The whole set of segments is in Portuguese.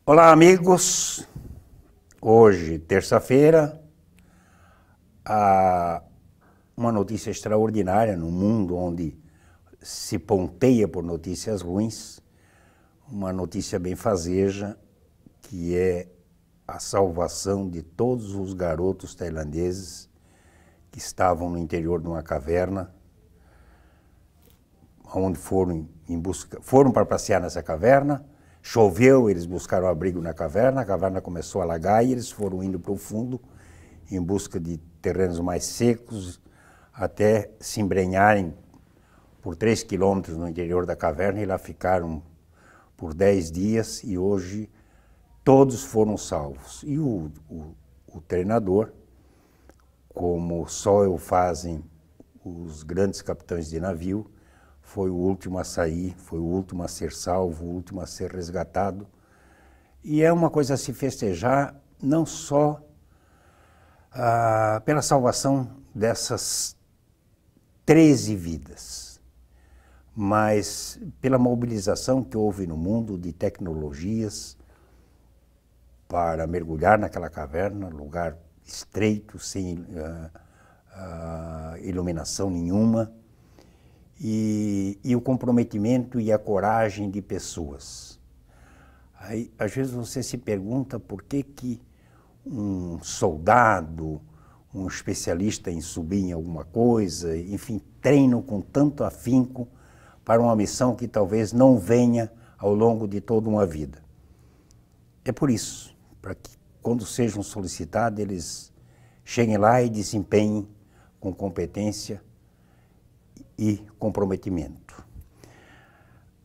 Olá, amigos. Hoje, terça-feira, há uma notícia extraordinária no mundo onde se ponteia por notícias ruins, uma notícia benfazeja, que é a salvação de todos os garotos tailandeses que estavam no interior de uma caverna, onde foram para passear nessa caverna. Choveu, eles buscaram abrigo na caverna, a caverna começou a alagar e eles foram indo para o fundo em busca de terrenos mais secos, até se embrenharem por 3 quilômetros no interior da caverna, e lá ficaram por 10 dias e hoje todos foram salvos. E o treinador, como só o fazem os grandes capitães de navio, foi o último a sair, foi o último a ser salvo, o último a ser resgatado. E é uma coisa a se festejar, não só pela salvação dessas 13 vidas, mas pela mobilização que houve no mundo de tecnologias para mergulhar naquela caverna, lugar estreito, sem iluminação nenhuma, e o comprometimento e a coragem de pessoas. Aí, às vezes você se pergunta por que um soldado, um especialista em subir em alguma coisa, enfim, treinam com tanto afinco para uma missão que talvez não venha ao longo de toda uma vida. É por isso, para que quando sejam solicitados, eles cheguem lá e desempenhem com competência e comprometimento.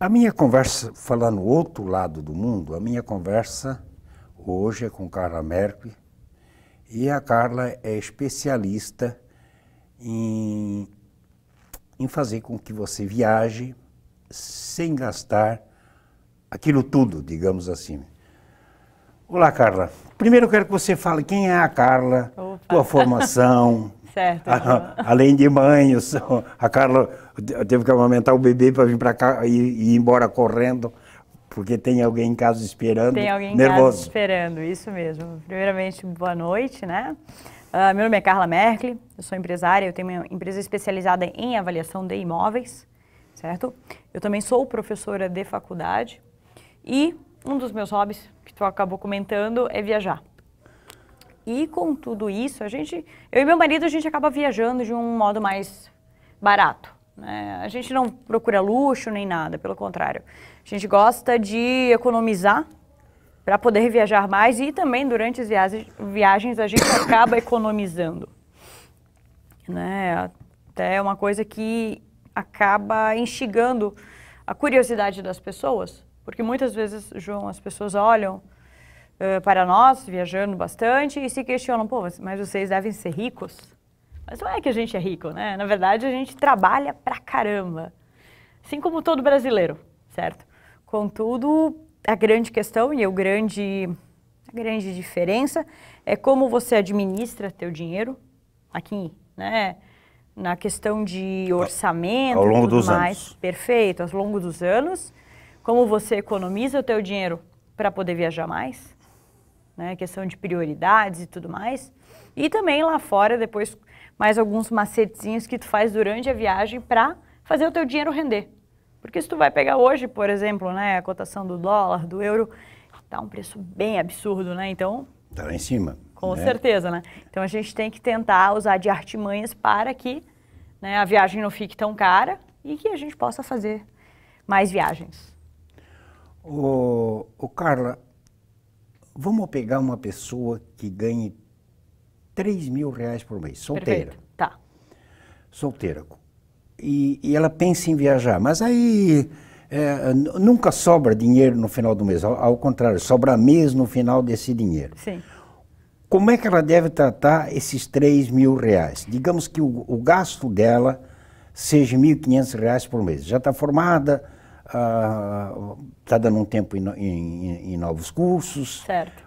A minha conversa, falando no outro lado do mundo, a minha conversa hoje é com Carla Mercury, e a Carla é especialista em fazer com que você viaje sem gastar aquilo tudo, digamos assim. Olá, Carla. Primeiro eu quero que você fale quem é a Carla, tua formação. Certo. Além de mãe, a Carla teve que amamentar o bebê para vir para cá e ir embora correndo, porque tem alguém em casa esperando. Tem alguém em nervoso. casa esperando, isso mesmo. Primeiramente, boa noite, né? Meu nome é Carla Mercury, eu sou empresária, eu tenho uma empresa especializada em avaliação de imóveis, certo? Eu também sou professora de faculdade e um dos meus hobbies, que tu acabou comentando, é viajar. E com tudo isso, eu e meu marido, a gente acaba viajando de um modo mais barato, né? A gente não procura luxo nem nada, pelo contrário. A gente gosta de economizar para poder viajar mais e também durante as viagens a gente acaba economizando, né? Até é uma coisa que acaba instigando a curiosidade das pessoas, porque muitas vezes, João, as pessoas olham para nós, viajando bastante, e se questionam, pô, mas vocês devem ser ricos? Mas não é que a gente é rico, né? Na verdade, a gente trabalha pra caramba, assim como todo brasileiro, certo? Contudo, a grande questão e a grande diferença é como você administra teu dinheiro aqui, né? Na questão de orçamento ao longo e tudo dos mais. anos. Perfeito, ao longo dos anos, como você economiza o teu dinheiro para poder viajar mais, né, questão de prioridades e tudo mais. E também lá fora, depois, mais alguns macetezinhos que tu faz durante a viagem para fazer o teu dinheiro render. Porque se tu vai pegar hoje, por exemplo, né, a cotação do dólar, do euro, tá um preço bem absurdo, né? Então... Tá lá em cima. Com certeza, né? Então a gente tem que tentar usar de artimanhas para que, né, a viagem não fique tão cara e que a gente possa fazer mais viagens. Carla, vamos pegar uma pessoa que ganhe 3 mil reais por mês, solteira. Perfeito. Tá. Solteira. E ela pensa em viajar, mas aí nunca sobra dinheiro no final do mês, ao contrário, sobra mês no final desse dinheiro. Sim. Como é que ela deve tratar esses 3 mil reais? Digamos que o gasto dela seja R$ 1.500 por mês. Já está formada, está dando um tempo em novos cursos. Certo.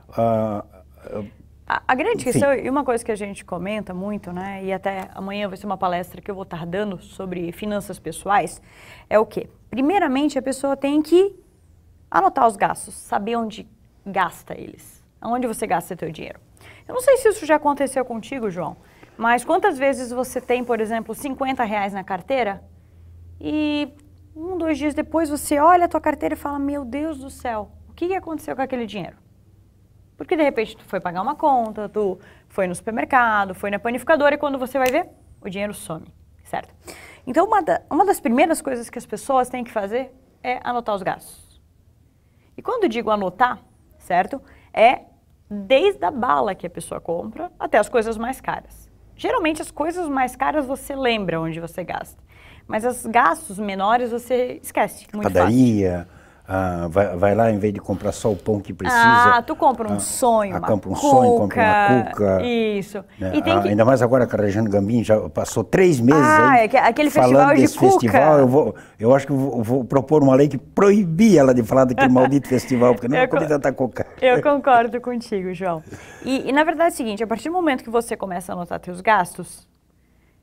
A grande questão, e uma coisa que a gente comenta muito, né, e até amanhã vai ser uma palestra que eu vou estar dando sobre finanças pessoais, é o quê? Primeiramente, a pessoa tem que anotar os gastos, saber onde gasta eles? Aonde você gasta seu dinheiro? Eu não sei se isso já aconteceu contigo, João, mas quantas vezes você tem, por exemplo, R$50 na carteira e 1, 2 dias depois você olha a tua carteira e fala, meu Deus do céu, o que aconteceu com aquele dinheiro? Porque de repente tu foi pagar uma conta, tu foi no supermercado, foi na panificadora e quando você vai ver, o dinheiro some, certo? Então uma das primeiras coisas que as pessoas têm que fazer é anotar os gastos. E quando digo anotar, certo? É desde a bala que a pessoa compra até as coisas mais caras. Geralmente as coisas mais caras você lembra onde você gasta, mas os gastos menores você esquece. Muito Padaria, vai lá, em vez de comprar só o pão que precisa. Tu compra um sonho, uma compra um sonho, compra uma cuca. Isso. Né? E tem ainda mais agora que a Regina Gambim já passou 3 meses aí aquele falando festival de desse cuca. festival. Eu acho que vou propor uma lei que proibia ela de falar daquele maldito festival, porque não comi tanta cuca. Eu concordo contigo, João. E na verdade é o seguinte, a partir do momento que você começa a anotar seus gastos,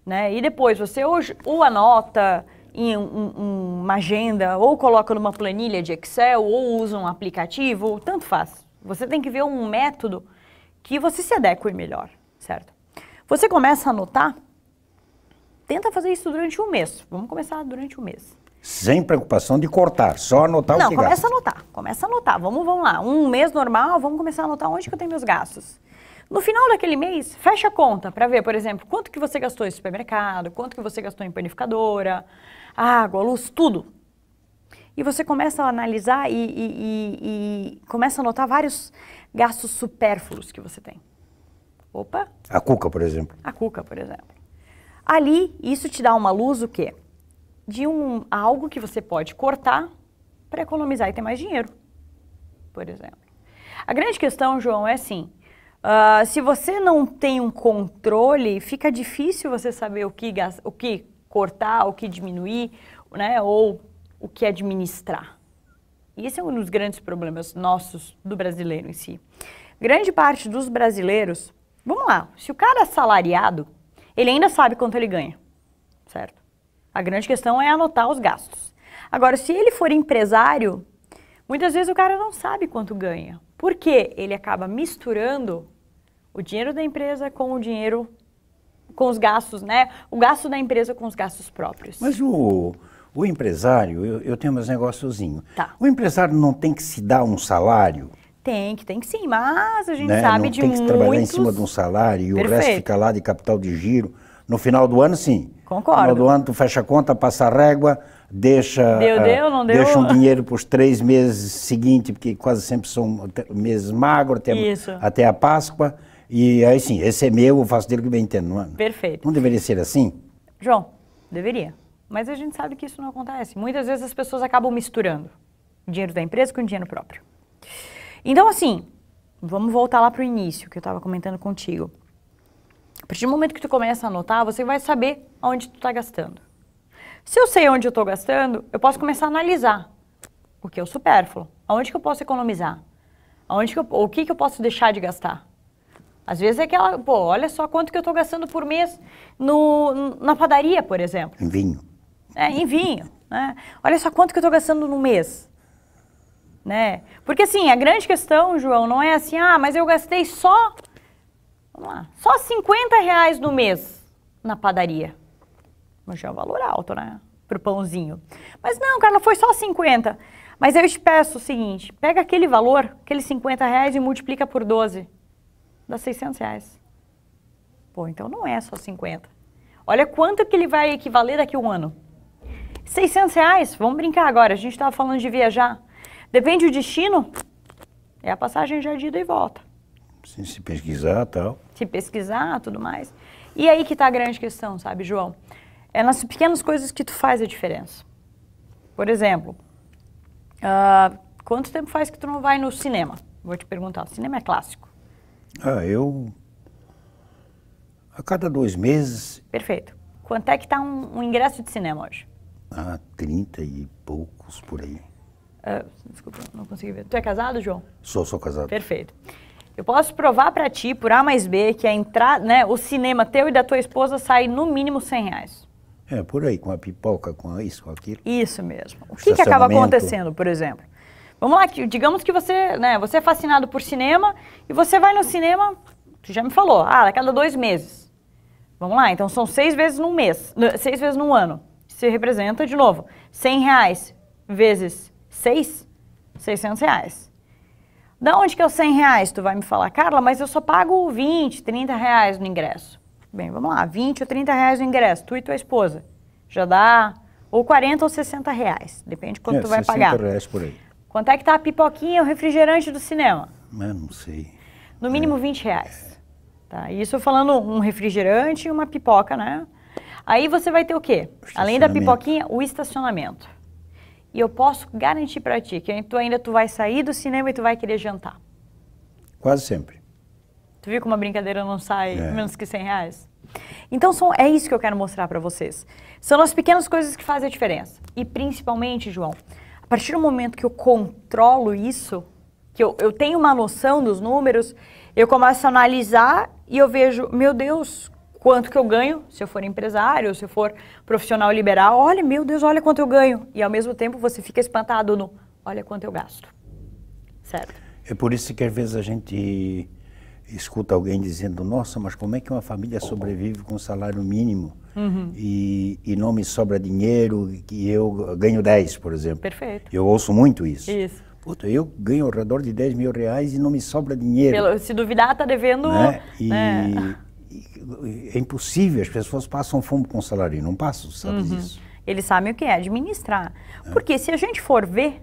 né, e depois você ou anota em uma agenda, ou coloca numa planilha de Excel, ou usa um aplicativo, tanto faz. Você tem que ver um método que você se adeque melhor, certo? Você começa a anotar, tenta fazer isso durante um mês. Vamos começar durante um mês. Sem preocupação de cortar, só anotar o que gasta. Não, começa a anotar. Vamos lá, um mês normal, vamos começar a anotar onde que eu tenho meus gastos. No final daquele mês, fecha a conta para ver, por exemplo, quanto que você gastou em supermercado, quanto que você gastou em panificadora, água, luz, tudo. E você começa a analisar e começa a anotar vários gastos supérfluos que você tem. Opa! A cuca, por exemplo. A cuca, por exemplo. Ali, isso te dá uma luz o quê? De algo que você pode cortar para economizar e ter mais dinheiro, por exemplo. A grande questão, João, é assim, se você não tem um controle, fica difícil você saber o que cortar, o que diminuir, né, ou o que administrar. E esse é um dos grandes problemas nossos, do brasileiro em si. Grande parte dos brasileiros, vamos lá, se o cara é assalariado, ele ainda sabe quanto ele ganha, certo? A grande questão é anotar os gastos. Agora, se ele for empresário, muitas vezes o cara não sabe quanto ganha. Por quê? Ele acaba misturando o dinheiro da empresa com o dinheiro, com os gastos, né? O gasto da empresa com os gastos próprios. Mas o empresário, eu tenho meus negóciozinhos. Tá. O empresário não tem que se dar um salário? Tem que sim, mas a gente né? sabe não de tem que muitos... trabalhar em cima de um salário e Perfeito. o resto fica lá de capital de giro. No final do ano, sim. Concordo. No final do ano, tu fecha a conta, passa a régua, deixa, não deu? deixa um dinheiro para os 3 meses seguintes, porque quase sempre são meses magros, até a Páscoa. E aí sim, esse é meu, eu faço dele o que bem entendo. Não, Perfeito. Não deveria ser assim? João, deveria. Mas a gente sabe que isso não acontece. Muitas vezes as pessoas acabam misturando o dinheiro da empresa com o dinheiro próprio. Então, assim, vamos voltar lá para o início, que eu estava comentando contigo. A partir do momento que tu começa a anotar, você vai saber onde tu está gastando. Se eu sei onde eu estou gastando, eu posso começar a analisar o que é o supérfluo, aonde que eu posso economizar, o que eu posso deixar de gastar. Às vezes é aquela, olha só quanto que eu estou gastando por mês na padaria, por exemplo. Em vinho. Em vinho. Né? Olha só quanto que eu estou gastando no mês. Né? Porque assim, a grande questão, João, não é assim, mas eu gastei só, vamos lá, só R$50 no mês na padaria. Mas já é um valor alto, né? Pro pãozinho. Mas não, Carla, foi só 50. Mas eu te peço o seguinte, pega aquele valor, aqueles R$50 e multiplica por 12. Dá R$600. Então não é só 50. Olha quanto que ele vai equivaler daqui a um ano. R$600, vamos brincar agora, a gente estava falando de viajar. Depende do destino, é a passagem já de ida e volta. Se pesquisar e tal. Se pesquisar, tudo mais. E aí que está a grande questão, sabe, João? É nas pequenas coisas que tu faz a diferença. Por exemplo, quanto tempo faz que tu não vai no cinema? Vou te perguntar, o cinema é clássico. Eu... A cada 2 meses... Perfeito. Quanto é que está um ingresso de cinema hoje? 30 e poucos por aí. Desculpa, não consegui ver. Tu é casado, João? Sou casado. Perfeito. Eu posso provar para ti, por A mais B, que a entrada, né, o cinema teu e da tua esposa sai no mínimo R$100. Por aí, com a pipoca, com isso, com aquilo. Isso mesmo. O que acaba acontecendo, por exemplo? Vamos lá, digamos que você, né, você é fascinado por cinema e você vai no cinema, tu já me falou, a cada 2 meses. Vamos lá, então são 6 vezes num mês, 6 vezes num ano. Isso representa, de novo, R$100 vezes 6, R$600. Da onde que é os R$100? Tu vai me falar, Carla, mas eu só pago 20, R$30 no ingresso. Bem, vamos lá, 20 ou R$30 no ingresso, tu e tua esposa. Já dá ou 40 ou R$60, depende de quanto tu vai pagar. R$60 por aí. Quanto é que tá a pipoquinha, o refrigerante do cinema? Eu não sei. No mínimo R$20. Tá? Isso falando um refrigerante e uma pipoca, né? Aí você vai ter o quê? Além da pipoquinha, o estacionamento. E eu posso garantir para ti que tu vai sair do cinema e tu vai querer jantar. Quase sempre. Tu viu como a brincadeira não sai menos que R$100? Então é isso que eu quero mostrar para vocês. São as pequenas coisas que fazem a diferença. E principalmente, João, a partir do momento que eu controlo isso, que eu tenho uma noção dos números, eu começo a analisar e eu vejo, meu Deus, quanto que eu ganho, se eu for empresário, se eu for profissional liberal, olha, meu Deus, olha quanto eu ganho. E ao mesmo tempo você fica espantado no, olha quanto eu gasto. Certo? É por isso que às vezes a gente escuta alguém dizendo, nossa, mas como é que uma família sobrevive com salário mínimo e não me sobra dinheiro, que eu ganho 10, por exemplo. Perfeito. Eu ouço muito isso. Isso. Puta, eu ganho ao redor de R$10 mil e não me sobra dinheiro. Se duvidar, tá devendo... Né? Né? É impossível, as pessoas passam fome com salário, não passam, sabe disso? Eles sabem o que é administrar. Porque se a gente for ver,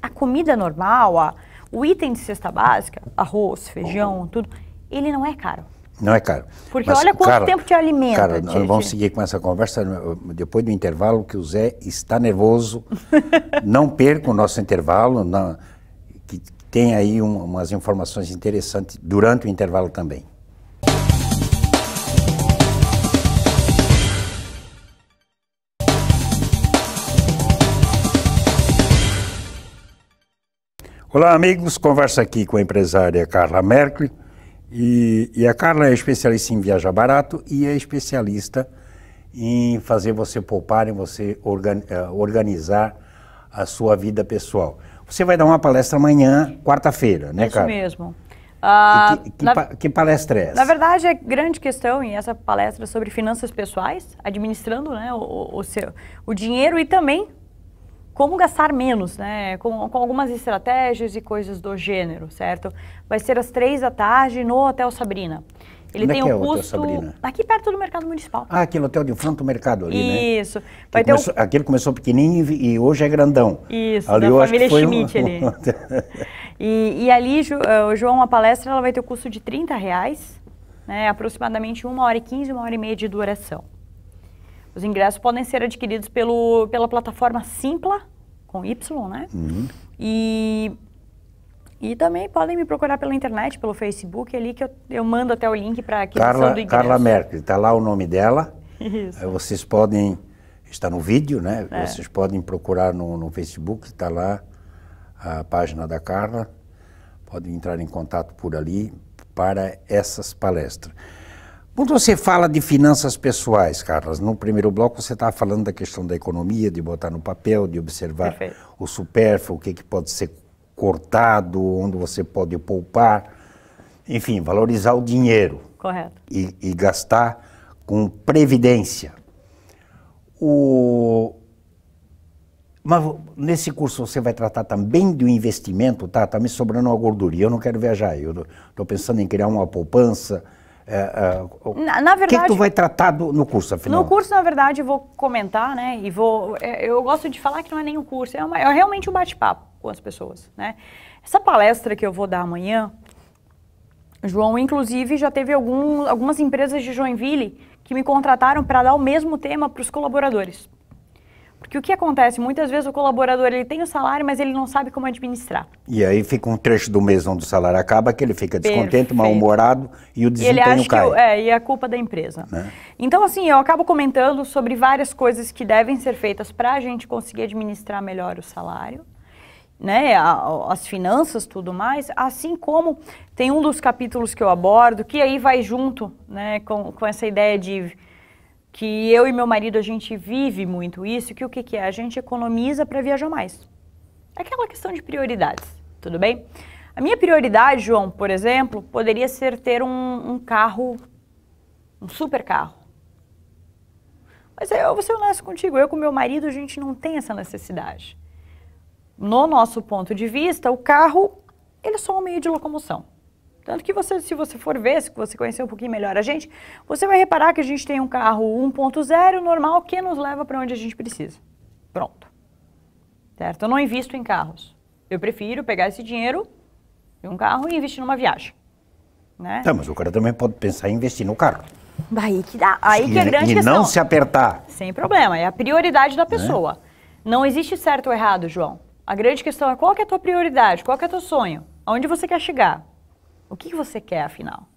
a comida normal, o item de cesta básica, arroz, feijão, tudo, ele não é caro. Não é caro. Porque olha quanto tempo te alimenta. Cara, nós vamos seguir com essa conversa depois do intervalo, que o Zé está nervoso. Não perca o nosso intervalo, que tem aí umas informações interessantes durante o intervalo também. Olá, amigos. Conversa aqui com a empresária Carla Mercury. E a Carla é especialista em viajar barato e é especialista em fazer você poupar, em você organizar a sua vida pessoal. Você vai dar uma palestra amanhã, quarta-feira, né, Carla? Isso mesmo. Que palestra é essa? Na verdade, é grande questão, e essa palestra é sobre finanças pessoais, administrando, né, o dinheiro e também como gastar menos, né, com algumas estratégias e coisas do gênero, certo? Vai ser às 3h no Hotel Sabrina. Ele tem um custo aqui perto do Mercado Municipal. Ah, aquele hotel de frente ao mercado ali, né? Isso. Vai ter aquele começou pequenininho e hoje é grandão. Isso, ali da família Schmidt ali. E ali, João, a palestra ela vai ter o custo de R$30, né, aproximadamente 1h15, 1h30 de duração. Os ingressos podem ser adquiridos pela plataforma Simpla, com Y, né? E também podem me procurar pela internet, pelo Facebook, ali que eu mando até o link para aquisição do ingresso. Carla Mercury, está lá o nome dela. Isso. Vocês podem, está no vídeo, né? Vocês podem procurar no Facebook, está lá a página da Carla. Podem entrar em contato por ali para essas palestras. Quando você fala de finanças pessoais, Carla, no primeiro bloco você estava falando da questão da economia, de botar no papel, de observar o supérfluo, o que pode ser cortado, onde você pode poupar, enfim, valorizar o dinheiro. Correto. E gastar com previdência. Mas nesse curso você vai tratar também do investimento, tá? Tá me sobrando uma gordurinha, eu não quero viajar, eu estou pensando em criar uma poupança. Na verdade, o que tu vai tratar no curso, afinal? No curso, na verdade, eu vou comentar, né, eu gosto de falar que não é nem um curso, é realmente um bate-papo com as pessoas, né. Essa palestra que eu vou dar amanhã, João, inclusive, já teve algumas empresas de Joinville que me contrataram para dar o mesmo tema para os colaboradores. Porque o que acontece? Muitas vezes o colaborador ele tem o salário, mas ele não sabe como administrar. E aí fica um trecho do mês onde o salário acaba, que ele fica descontente, mal-humorado e o desempenho cai. Ele acha e é culpa da empresa. Né? Então, assim, eu acabo comentando sobre várias coisas que devem ser feitas para a gente conseguir administrar melhor o salário, né, as finanças, tudo mais, assim como tem um dos capítulos que eu abordo, que aí vai junto, né, com essa ideia de que eu e meu marido, a gente vive muito isso, que o que é? A gente economiza para viajar mais. É aquela questão de prioridades, tudo bem? A minha prioridade, João, por exemplo, poderia ser ter um carro, um super carro. Mas eu vou ser honesto contigo, eu com meu marido, a gente não tem essa necessidade. No nosso ponto de vista, o carro, ele é só um meio de locomoção. Tanto que se você for ver, se você conhecer um pouquinho melhor a gente, você vai reparar que a gente tem um carro 1.0 normal que nos leva para onde a gente precisa. Pronto. Certo? Eu não invisto em carros. Eu prefiro pegar esse dinheiro de um carro e investir numa viagem. Né? Tá, mas o cara também pode pensar em investir no carro. Aí que dá. Aí que é a grande questão. E não se apertar. Sem problema. É a prioridade da pessoa. Não existe certo ou errado, João. A grande questão é qual que é a tua prioridade, qual que é o teu sonho, aonde você quer chegar. O que você quer, afinal?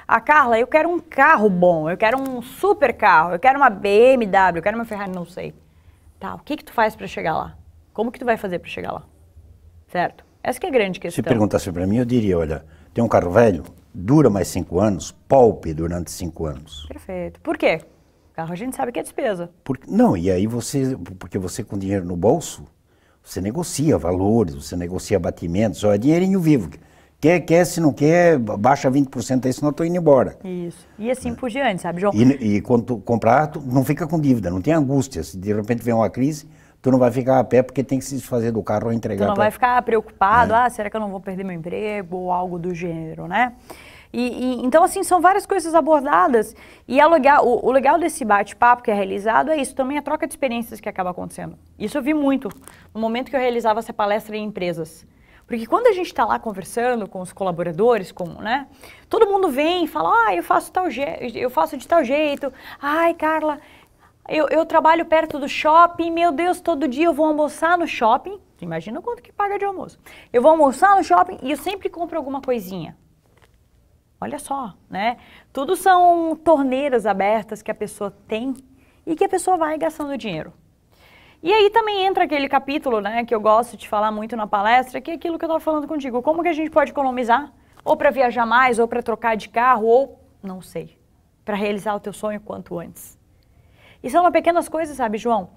Ah, Carla, eu quero um carro bom, eu quero um super carro, eu quero uma BMW, eu quero uma Ferrari, não sei. Tá, o que tu faz para chegar lá? Como que tu vai fazer para chegar lá? Certo? Essa que é a grande questão. Se perguntasse para mim, eu diria, olha, tem um carro velho, dura mais 5 anos, poupe durante 5 anos. Perfeito. Por quê? Carro a gente sabe que é despesa. Não, e aí porque você com dinheiro no bolso, você negocia valores, você negocia batimentos, só é dinheirinho vivo. Quer, se não quer, baixa 20% aí, senão eu tô indo embora. Isso. E assim por diante, sabe, João? E quando tu comprar, tu não fica com dívida, não tem angústia. Se de repente vem uma crise, tu não vai ficar a pé porque tem que se desfazer do carro ou entregar. Tu não vai ficar preocupado, será que eu não vou perder meu emprego ou algo do gênero, né? Então, assim, são várias coisas abordadas e o legal desse bate-papo que é realizado é isso, também a troca de experiências que acaba acontecendo. Isso eu vi muito no momento que eu realizava essa palestra em empresas. Porque quando a gente está lá conversando com os colaboradores, né, todo mundo vem e fala, eu faço de tal jeito, ai, Carla, eu trabalho perto do shopping, meu Deus, todo dia eu vou almoçar no shopping, imagina quanto que paga de almoço. Eu vou almoçar no shopping e eu sempre compro alguma coisinha. Olha só, né? Tudo são torneiras abertas que a pessoa tem e que a pessoa vai gastando dinheiro. E aí também entra aquele capítulo, né, que eu gosto de falar muito na palestra, que é aquilo que eu estava falando contigo. Como que a gente pode economizar? Ou para viajar mais, ou para trocar de carro, ou, não sei, para realizar o teu sonho quanto antes. E são pequenas coisas, sabe, João?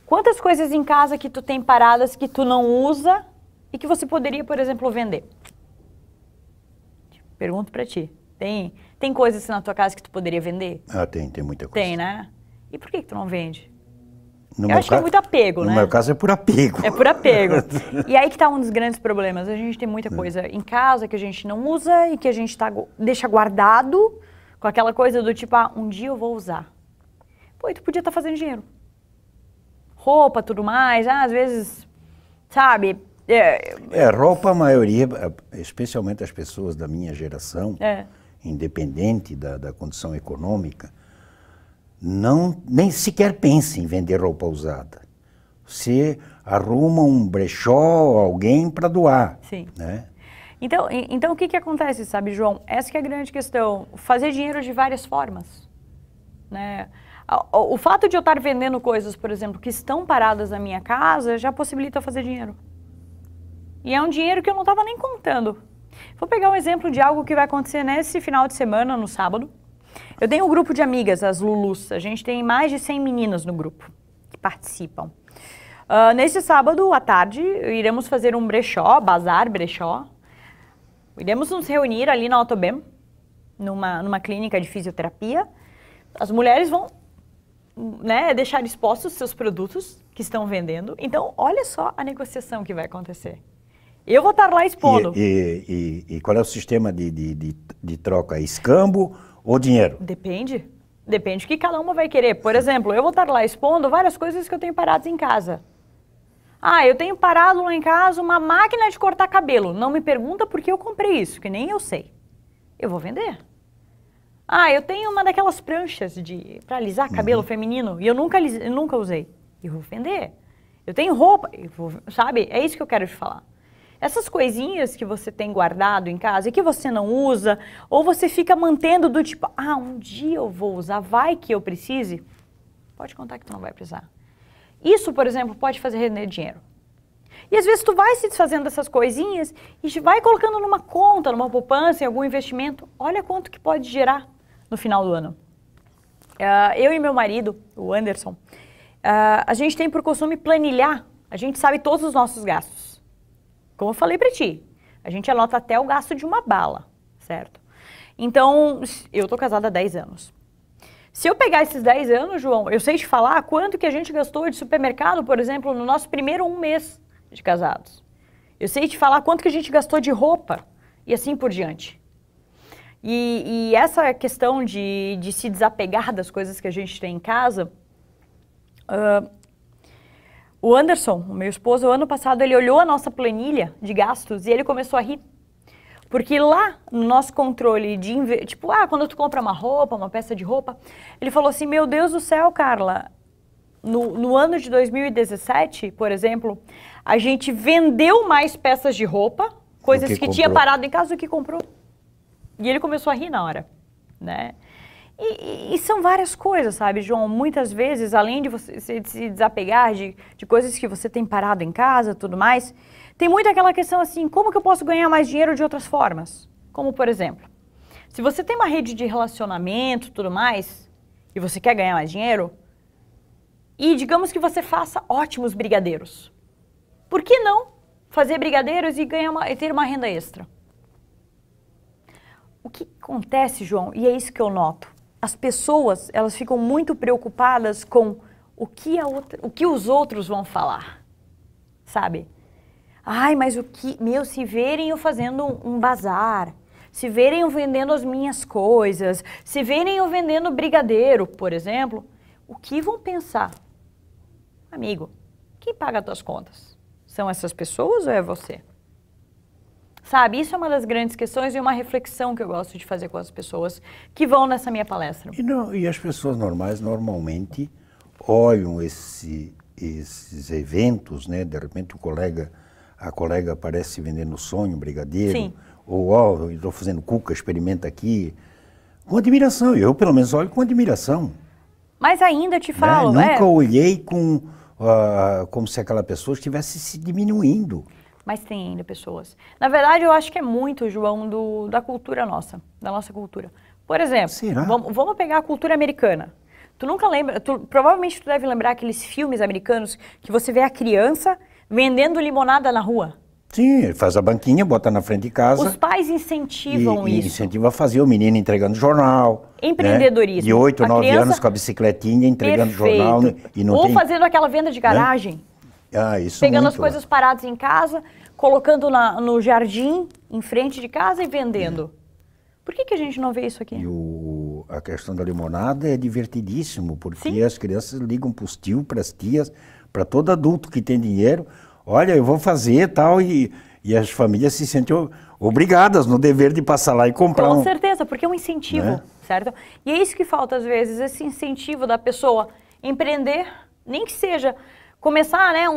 Quantas coisas em casa que tu tem paradas que tu não usa e que você poderia, por exemplo, vender? Pergunto pra ti. Tem coisas na tua casa que tu poderia vender? Ah, tem muita coisa. Tem, né? E por que tu não vende? Eu acho que é muito apego, né? No meu caso é por apego. É por apego. E aí que tá um dos grandes problemas. A gente tem muita coisa em casa que a gente não usa e que a gente deixa guardado com aquela coisa do tipo, um dia eu vou usar. Pô, e tu podia estar fazendo dinheiro. Roupa, tudo mais, às vezes, sabe... Roupa, a maioria, especialmente as pessoas da minha geração, independente da condição econômica, nem sequer pensa em vender roupa usada. Você arruma um brechó, alguém para doar. Sim. Né? Então o que acontece, sabe, João? Essa que é a grande questão. Fazer dinheiro de várias formas. Né? O fato de eu estar vendendo coisas, por exemplo, que estão paradas na minha casa, já possibilita eu fazer dinheiro. E é um dinheiro que eu não estava nem contando. Vou pegar um exemplo de algo que vai acontecer nesse final de semana, no sábado. Eu tenho um grupo de amigas, as Lulus. A gente tem mais de 100 meninas no grupo que participam. Nesse sábado, à tarde, iremos fazer um brechó, bazar brechó. Iremos nos reunir ali na Autobem, numa clínica de fisioterapia. As mulheres vão, né, deixar expostos seus produtos que estão vendendo. Então, olha só a negociação que vai acontecer. Eu vou estar lá expondo. E qual é o sistema de troca? Escambo ou dinheiro? Depende. Depende do que cada uma vai querer. Por exemplo, eu vou estar lá expondo várias coisas que eu tenho paradas em casa. Eu tenho parado lá em casa uma máquina de cortar cabelo. Não me pergunta por que eu comprei isso, que nem eu sei. Eu vou vender. Eu tenho uma daquelas pranchas para alisar cabelo feminino e eu nunca usei. Eu vou vender. Eu tenho roupa, sabe? É isso que eu quero te falar. Essas coisinhas que você tem guardado em casa e que você não usa, ou você fica mantendo do tipo, um dia eu vou usar, vai que eu precise, pode contar que tu não vai precisar. Isso, por exemplo, pode fazer render dinheiro. E às vezes tu vai se desfazendo dessas coisinhas e vai colocando numa conta, numa poupança, em algum investimento. Olha quanto que pode gerar no final do ano. Eu e meu marido, o Anderson, a gente tem por costume planilhar, a gente sabe todos os nossos gastos. Como eu falei para ti, a gente anota até o gasto de uma bala, certo? Então, eu tô casada há 10 anos. Se eu pegar esses 10 anos, João, eu sei te falar quanto que a gente gastou de supermercado, por exemplo, no nosso primeiro 1 mês de casados. Eu sei te falar quanto que a gente gastou de roupa e assim por diante. E essa questão de se desapegar das coisas que a gente tem em casa, o Anderson, o meu esposo, o ano passado, ele olhou a nossa planilha de gastos e ele começou a rir. Porque lá no nosso controle de, tipo, quando tu compra uma roupa, uma peça de roupa, ele falou assim, meu Deus do céu, Carla, no ano de 2017, por exemplo, a gente vendeu mais peças de roupa, coisas que tinha parado em casa do que comprou. E ele começou a rir na hora, né? E são várias coisas, sabe, João? Muitas vezes, além de você se desapegar de coisas que você tem parado em casa e tudo mais, tem muito aquela questão assim, como que eu posso ganhar mais dinheiro de outras formas? Como, por exemplo, se você tem uma rede de relacionamento e tudo mais, e você quer ganhar mais dinheiro, e digamos que você faça ótimos brigadeiros. Por que não fazer brigadeiros e ter uma renda extra? O que acontece, João, e é isso que eu noto, as pessoas, elas ficam muito preocupadas com o que os outros vão falar, sabe? Ai, mas se verem eu fazendo um bazar, se verem eu vendendo as minhas coisas, se verem eu vendendo brigadeiro, por exemplo, o que vão pensar? Amigo, quem paga as tuas contas? São essas pessoas ou é você? Sabe, isso é uma das grandes questões e uma reflexão que eu gosto de fazer com as pessoas que vão nessa minha palestra. E as pessoas normais, normalmente, olham esses eventos, né? De repente a colega aparece vendendo sonho, brigadeiro, Sim. Ou, eu estou fazendo cuca, experimenta aqui, com admiração. Eu, pelo menos, olho com admiração. Mas ainda te falo, né? Nunca olhei como se aquela pessoa estivesse se diminuindo. Mas tem ainda pessoas. Na verdade, eu acho que é muito, João, da cultura nossa, da nossa cultura. Por exemplo, vamos pegar a cultura americana. Tu nunca lembra, provavelmente tu deve lembrar aqueles filmes americanos que você vê a criança vendendo limonada na rua. Sim, ele faz a banquinha, bota na frente de casa. Os pais incentivam isso. Incentivam a fazer o menino entregando jornal. Empreendedorismo. Né? De 8, 9 anos com a bicicletinha, entregando jornal. Ou fazendo aquela venda de garagem. Né? Isso pegando as coisas paradas em casa, colocando no jardim, em frente de casa e vendendo. Por que a gente não vê isso aqui? E a questão da limonada é divertidíssimo, porque as crianças ligam para os tios, para as tias, para todo adulto que tem dinheiro. Olha, eu vou fazer tal, e as famílias se sentem obrigadas no dever de passar lá e comprar. Com certeza, porque é um incentivo, certo? E é isso que falta às vezes, esse incentivo da pessoa empreender, nem que seja começar, né,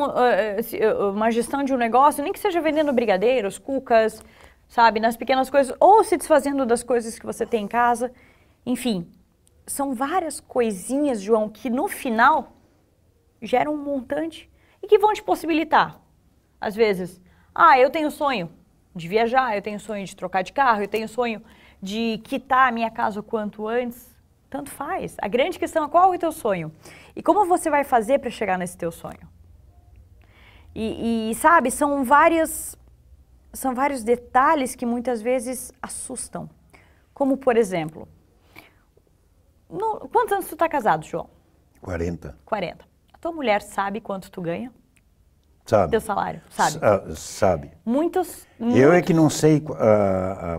uma gestão de um negócio, nem que seja vendendo brigadeiros, cucas, sabe, nas pequenas coisas, ou se desfazendo das coisas que você tem em casa. Enfim, são várias coisinhas, João, que no final geram um montante e que vão te possibilitar. Às vezes, eu tenho sonho de viajar, eu tenho sonho de trocar de carro, eu tenho sonho de quitar a minha casa o quanto antes. Tanto faz. A grande questão é qual é o teu sonho e como você vai fazer para chegar nesse teu sonho. E sabe, são vários detalhes que muitas vezes assustam. Como, por exemplo, quantos anos tu tá casado, João? 40. 40. A tua mulher sabe quanto tu ganha? Sabe. Teu salário, sabe? Sabe. Muitos... Eu é que não sei,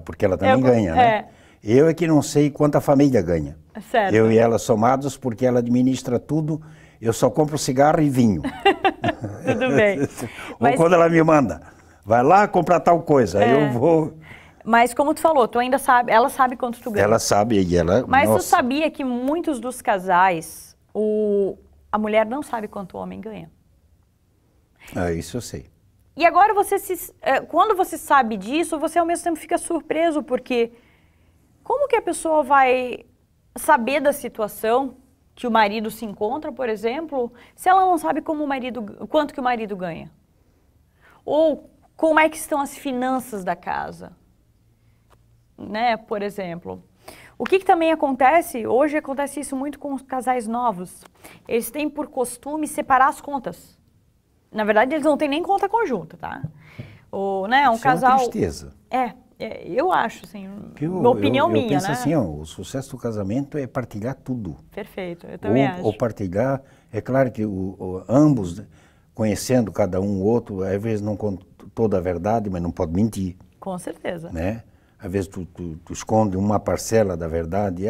porque ela também ganha, né? Eu é que não sei quanto a família ganha. Certo. Eu e ela somados, porque ela administra tudo, eu só compro cigarro e vinho. Tudo bem. Ou quando ela me manda, vai lá comprar tal coisa, aí eu vou... Mas como tu falou, tu ainda sabe, ela sabe quanto tu ganha. Ela sabe, e ela... Mas tu sabia que muitos dos casais, a mulher não sabe quanto o homem ganha? Isso eu sei. E agora quando você sabe disso, você ao mesmo tempo fica surpreso, porque como que a pessoa vai saber da situação que o marido se encontra, por exemplo, se ela não sabe quanto que o marido ganha? Ou como é que estão as finanças da casa, né, por exemplo. O que também acontece, hoje acontece isso muito com os casais novos, eles têm por costume separar as contas. Na verdade, eles não têm nem conta conjunta, tá? Ou, né, um Isso casal... é uma tristeza. Eu acho, assim, Uma opinião minha, eu penso né? assim, ó, o sucesso do casamento é partilhar tudo. Perfeito, eu também acho. Ou partilhar, é claro que ambos, conhecendo cada um o outro, às vezes não conta toda a verdade, mas não pode mentir. Com certeza. Né? Às vezes tu esconde uma parcela da verdade.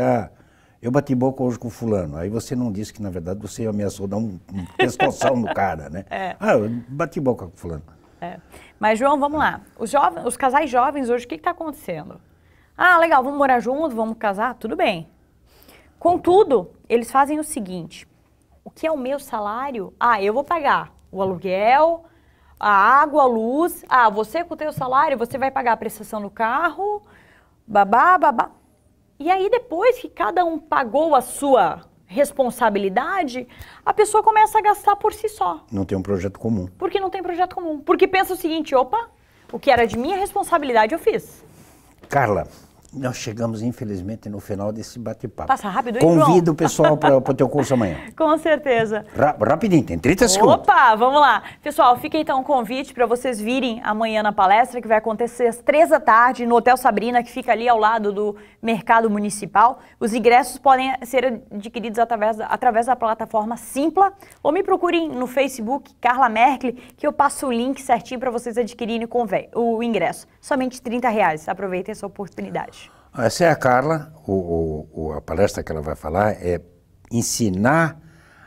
Eu bati boca hoje com fulano. Aí você não disse que, na verdade, você ameaçou dar um pescoção no cara, né? Eu bati boca com fulano. Mas, João, vamos lá. Os casais jovens hoje, o que está acontecendo? Legal, vamos morar junto, vamos casar, tudo bem. Contudo, eles fazem o seguinte, o que é o meu salário? Eu vou pagar o aluguel, a água, a luz. Você com o teu salário, você vai pagar a prestação do carro, babá, babá. E aí, depois que cada um pagou a sua responsabilidade, a pessoa começa a gastar por si só. Não tem um projeto comum. Porque não tem projeto comum. Porque pensa o seguinte, opa, o que era de minha responsabilidade eu fiz. Carla, nós chegamos, infelizmente, no final desse bate-papo. Passa rápido, hein, João? Convido o pessoal para o teu curso amanhã. Com certeza. Rapidinho, tem 30 segundos. Opa, vamos lá. Pessoal, fica então um convite para vocês virem amanhã na palestra, que vai acontecer às 3 da tarde no Hotel Sabrina, que fica ali ao lado do Mercado Municipal. Os ingressos podem ser adquiridos através da plataforma Simpla, ou me procurem no Facebook, Carla Merkle, que eu passo o link certinho para vocês adquirirem o ingresso. Somente R$30. Aproveitem essa oportunidade. Essa é a Carla, a palestra que ela vai falar é ensinar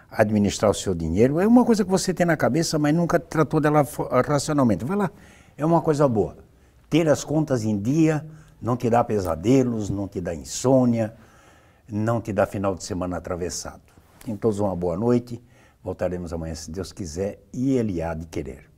a administrar o seu dinheiro. É uma coisa que você tem na cabeça, mas nunca tratou dela racionalmente. Vai lá, é uma coisa boa. Ter as contas em dia não te dá pesadelos, não te dá insônia, não te dá final de semana atravessado. Tenham todos uma boa noite, voltaremos amanhã se Deus quiser e Ele há de querer.